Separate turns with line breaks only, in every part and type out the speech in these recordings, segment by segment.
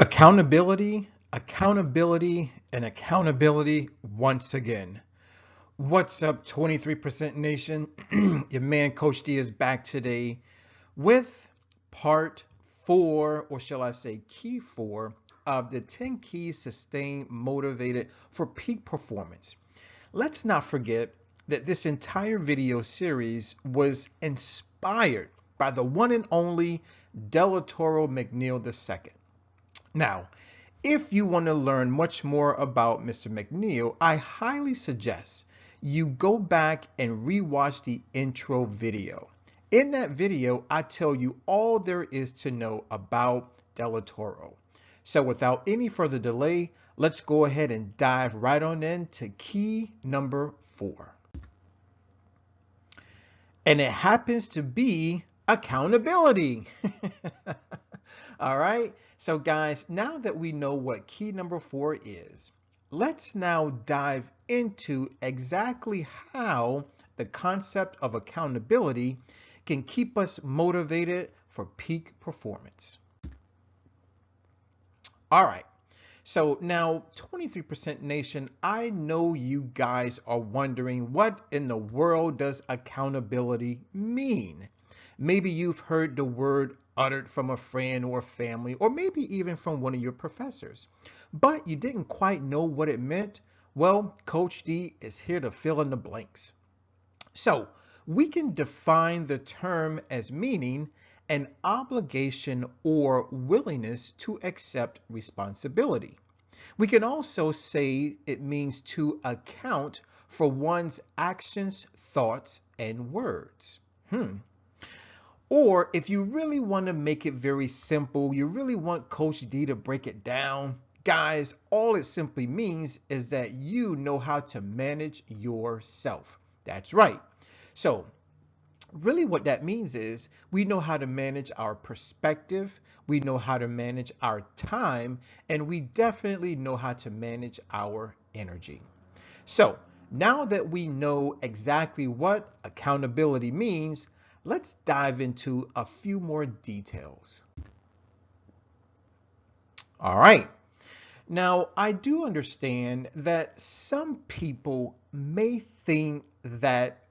Accountability, accountability, and accountability once again. What's up, 23% Nation? Your man, Coach D, is back today with part four, or shall I say, key four, of the 10 keys to staying motivated for peak performance. Let's not forget that this entire video series was inspired by the one and only Delatorro McNeal II. Now, if you want to learn much more about Mr. McNeal, I highly suggest you go back and rewatch the intro video. In that video, I tell you all there is to know about Delatorro. So without any further delay, let's go ahead and dive right on into key number 4. And it happens to be accountability. All right. So guys, now that we know what key number 4 is, let's now dive into exactly how the concept of accountability can keep us motivated for peak performance. All right. So now 23% Nation, I know you guys are wondering, what in the world does accountability mean? Maybe you've heard the word uttered from a friend or family, or maybe even from one of your professors, but you didn't quite know what it meant. Well, Coach D is here to fill in the blanks. So we can define the term as meaning an obligation or willingness to accept responsibility. We can also say it means to account for one's actions, thoughts, and words. Or if you really want to make it very simple, you really want Coach D to break it down, guys, all it simply means is that you know how to manage yourself. That's right. So really what that means is we know how to manage our perspective, we know how to manage our time, and we definitely know how to manage our energy. So now that we know exactly what accountability means, let's dive into a few more details. All right. Now, I do understand that some people may think that,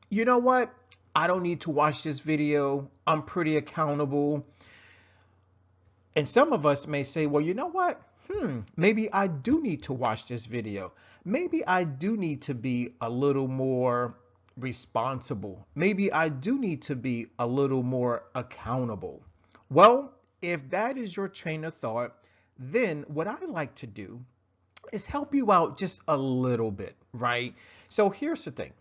you know what, I don't need to watch this video. I'm pretty accountable. And some of us may say, well, you know what? Maybe I do need to watch this video. Maybe I do need to be a little more responsible. Maybe I do need to be a little more accountable. Well, if that is your train of thought, then what I like to do is help you out just a little bit, right? So here's the thing.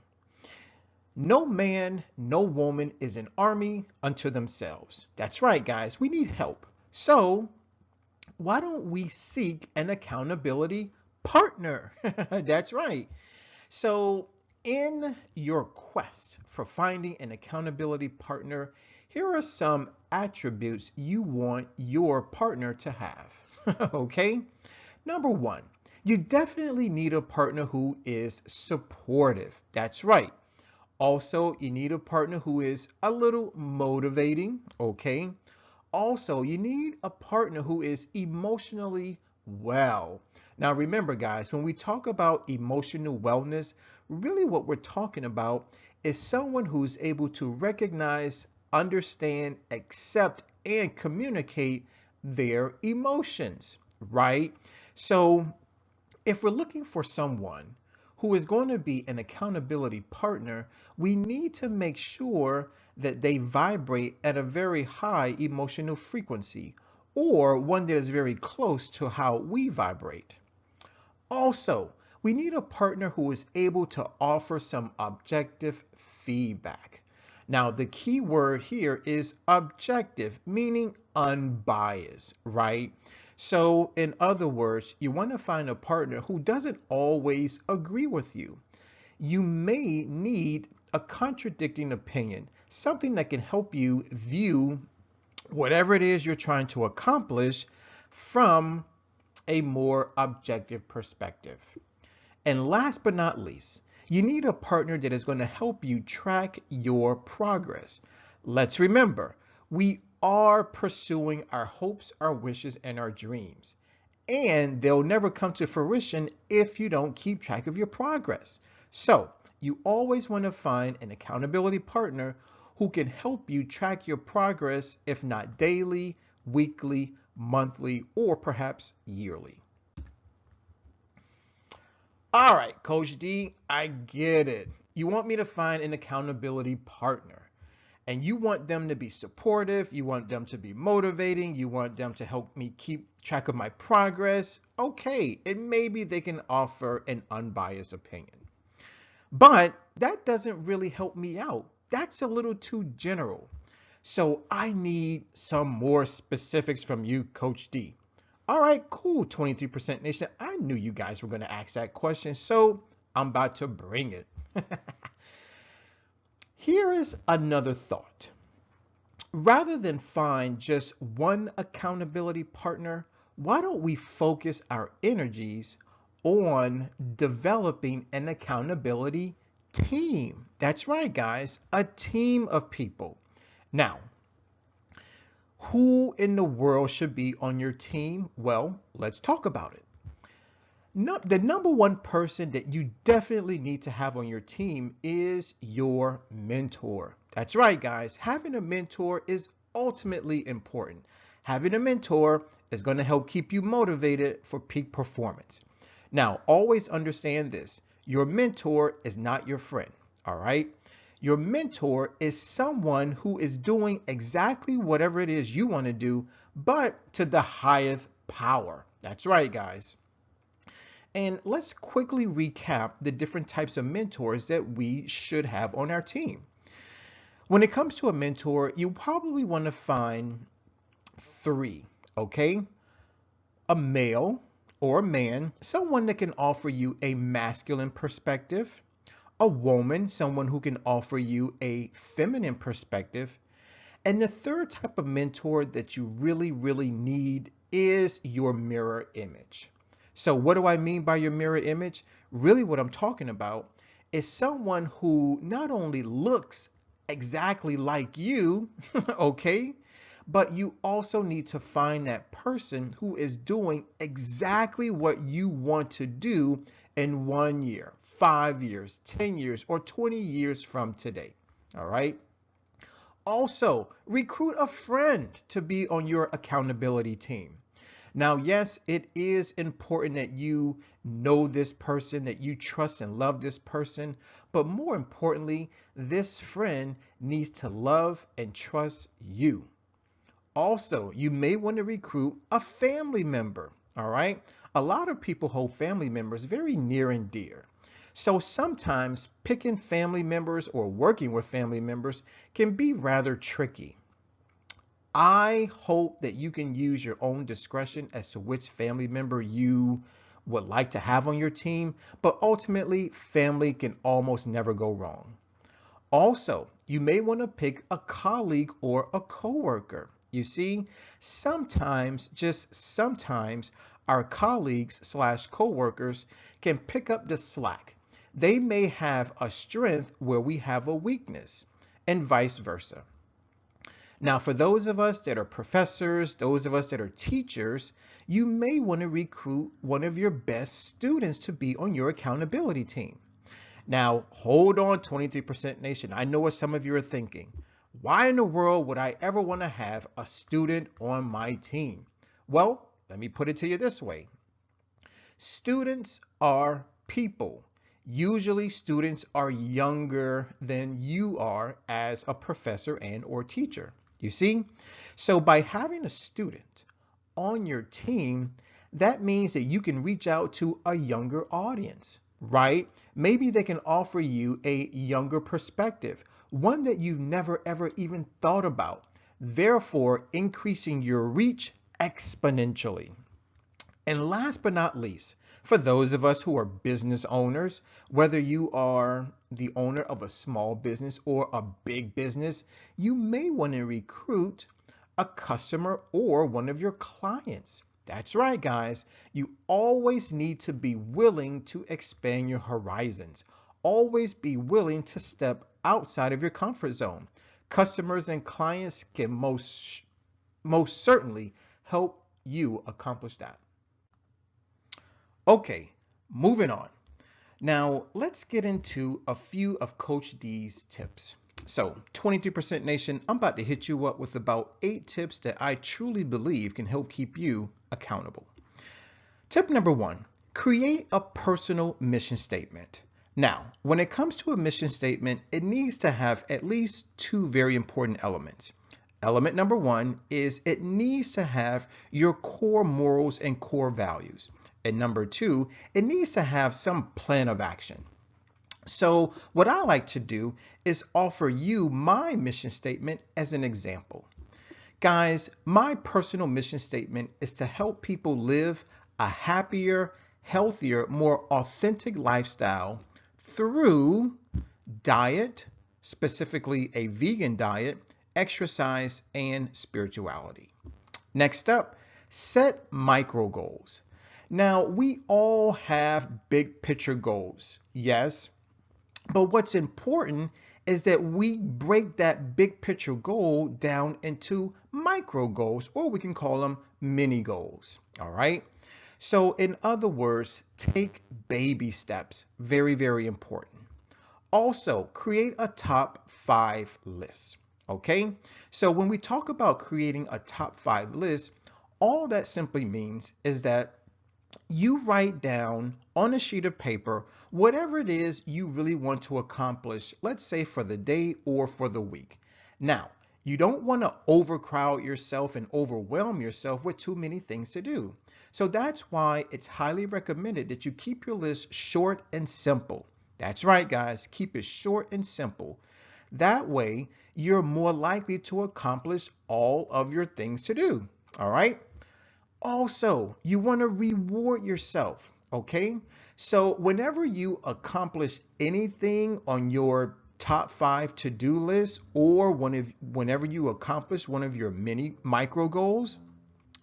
No man, no woman is an army unto themselves. That's right, guys. We need help. So why don't we seek an accountability partner? That's right. So in your quest for finding an accountability partner, here are some attributes you want your partner to have. Okay? Number 1, you definitely need a partner who is supportive. That's right. Also, you need a partner who is a little motivating. Okay? Also, you need a partner who is emotionally well. Now, remember, guys, when we talk about emotional wellness, really what we're talking about is someone who's able to recognize, understand, accept, and communicate their emotions, right? So if we're looking for someone who is going to be an accountability partner, we need to make sure that they vibrate at a very high emotional frequency, or one that is very close to how we vibrate. Also, we need a partner who is able to offer some objective feedback. Now, the key word here is objective, meaning unbiased, right? So in other words, you want to find a partner who doesn't always agree with you. You may need a contradicting opinion, something that can help you view whatever it is you're trying to accomplish from a more objective perspective. And last but not least, you need a partner that is going to help you track your progress. Let's remember, we are pursuing our hopes, our wishes, and our dreams. And they'll never come to fruition if you don't keep track of your progress. So you always want to find an accountability partner who can help you track your progress, if not daily, weekly, monthly, or perhaps yearly. All right, Coach D, I get it. You want me to find an accountability partner, and you want them to be supportive, you want them to be motivating, you want them to help me keep track of my progress. Okay, and maybe they can offer an unbiased opinion. But that doesn't really help me out. That's a little too general. So I need some more specifics from you, Coach D. All right, cool, 23% Nation. I knew you guys were going to ask that question, so I'm about to bring it. Here is another thought. Rather than find just one accountability partner, why don't we focus our energies on developing an accountability team? That's right, guys, a team of people. Now, who in the world should be on your team? Well, let's talk about it. The number one person that you definitely need to have on your team is your mentor. That's right, guys. Having a mentor is ultimately important. Having a mentor is going to help keep you motivated for peak performance. Now, always understand this. Your mentor is not your friend, all right? Your mentor is someone who is doing exactly whatever it is you want to do, but to the highest power. That's right, guys. And let's quickly recap the different types of mentors that we should have on our team. When it comes to a mentor, you probably want to find three, okay? A male or a man, someone that can offer you a masculine perspective. A woman, someone who can offer you a feminine perspective. And the third type of mentor that you really, really need is your mirror image. So what do I mean by your mirror image? Really what I'm talking about is someone who not only looks exactly like you, okay, but you also need to find that person who is doing exactly what you want to do in 1 year, 5 years, 10 years, or 20 years from today. All right. Also, recruit a friend to be on your accountability team. Now, yes, it is important that you know this person, that you trust and love this person, but more importantly, this friend needs to love and trust you. Also, you may want to recruit a family member, all right? A lot of people hold family members very near and dear. So sometimes picking family members or working with family members can be rather tricky. I hope that you can use your own discretion as to which family member you would like to have on your team, but ultimately, family can almost never go wrong. Also, you may want to pick a colleague or a coworker. You see, sometimes, just sometimes, our colleagues / coworkers can pick up the slack. They may have a strength where we have a weakness, and vice versa. Now, for those of us that are professors, those of us that are teachers, you may want to recruit one of your best students to be on your accountability team. Now, hold on, 23% Nation. I know what some of you are thinking. Why in the world would I ever want to have a student on my team? Well, let me put it to you this way. Students are people. Usually students are younger than you are as a professor and or teacher. You see? So by having a student on your team, that means that you can reach out to a younger audience, right? Maybe they can offer you a younger perspective, one that you've never ever even thought about, therefore increasing your reach exponentially. And last but not least, for those of us who are business owners, whether you are the owner of a small business or a big business, you may want to recruit a customer or one of your clients. That's right, guys. You always need to be willing to expand your horizons. Always be willing to step outside of your comfort zone. Customers and clients can most most certainly help you accomplish that. Okay, moving on. Now, let's get into a few of Coach D's tips. So, 23% Nation, I'm about to hit you up with about 8 tips that I truly believe can help keep you accountable. Tip number 1, create a personal mission statement. Now, when it comes to a mission statement, it needs to have at least 2 very important elements. Element number 1 is it needs to have your core morals and core values. And number 2, it needs to have some plan of action. So what I like to do is offer you my mission statement as an example. Guys, my personal mission statement is to help people live a happier, healthier, more authentic lifestyle through diet, specifically a vegan diet, exercise, and spirituality. Next up, set micro goals. Now, we all have big picture goals, yes, but what's important is that we break that big picture goal down into micro goals, or we can call them mini goals, all right? So in other words, take baby steps, very, very important. Also, create a top 5 list, okay? So when we talk about creating a top 5 list, all that simply means is that you write down on a sheet of paper whatever it is you really want to accomplish, let's say for the day or for the week. Now, you don't want to overcrowd yourself and overwhelm yourself with too many things to do. So that's why it's highly recommended that you keep your list short and simple. That's right, guys, keep it short and simple. That way, you're more likely to accomplish all of your things to do, all right? Also, you want to reward yourself, okay? So whenever you accomplish anything on your top 5 to-do list, or whenever you accomplish one of your micro goals,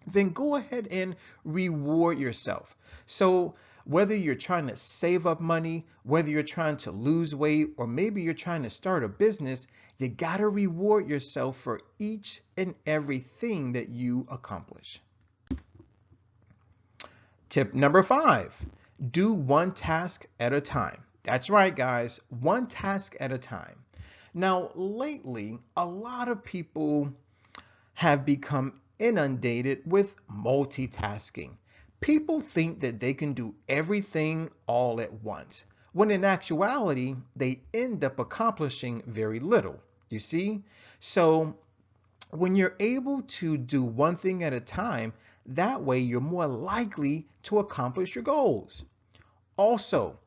then go ahead and reward yourself. So whether you're trying to save up money, whether you're trying to lose weight, or maybe you're trying to start a business, you gotta reward yourself for each and everything that you accomplish. Tip number 5, do one task at a time. That's right, guys, one task at a time. Now, lately, a lot of people have become inundated with multitasking. People think that they can do everything all at once, when in actuality, they end up accomplishing very little, you see? So when you're able to do one thing at a time, that way you're more likely to accomplish your goals. Also,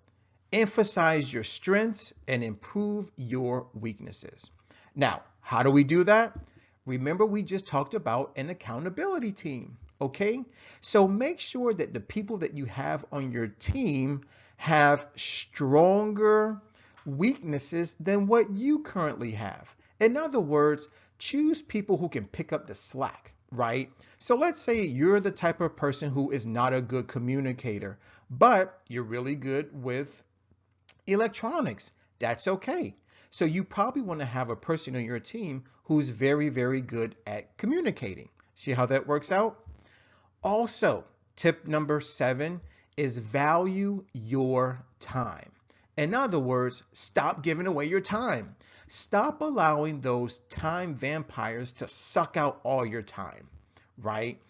emphasize your strengths and improve your weaknesses. Now, how do we do that? Remember, we just talked about an accountability team, okay? So make sure that the people that you have on your team have stronger weaknesses than what you currently have. In other words, choose people who can pick up the slack, right? So let's say you're the type of person who is not a good communicator, but you're really good with electronics. That's okay. So you probably want to have a person on your team who's very, very good at communicating. See how that works out? Also, tip number 7 is value your time. In other words, stop giving away your time. Stop allowing those time vampires to suck out all your time, right?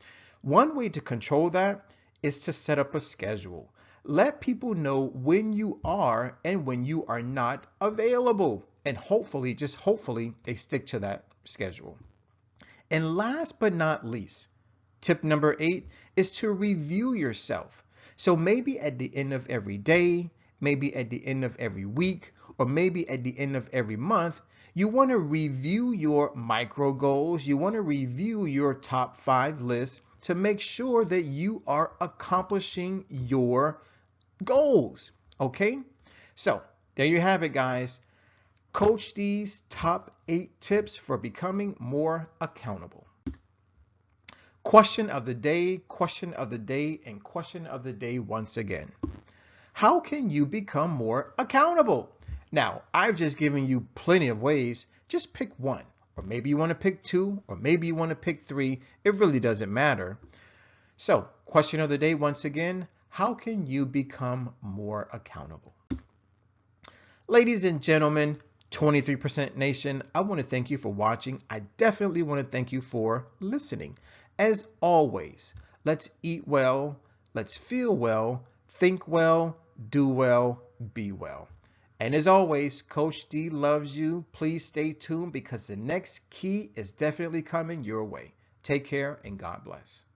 One way to control that is to set up a schedule. Let people know when you are and when you are not available. And hopefully, just hopefully, they stick to that schedule. And last but not least, tip number 8 is to review yourself. So maybe at the end of every day, maybe at the end of every week, or maybe at the end of every month, you want to review your micro goals. You want to review your top 5 list to make sure that you are accomplishing your goals. Okay? So there you have it, guys. Coach D's top 8 tips for becoming more accountable. Question of the day, question of the day, and question of the day once again. How can you become more accountable? Now, I've just given you plenty of ways. Just pick one or maybe you want to pick 2, or maybe you want to pick 3. It really doesn't matter. So, question of the day once again, how can you become more accountable? Ladies and gentlemen, 23% Nation, I want to thank you for watching. I definitely want to thank you for listening. As always, let's eat well, let's feel well, think well, do well, be well. And as always, Coach D loves you. Please stay tuned because the next key is definitely coming your way. Take care and God bless.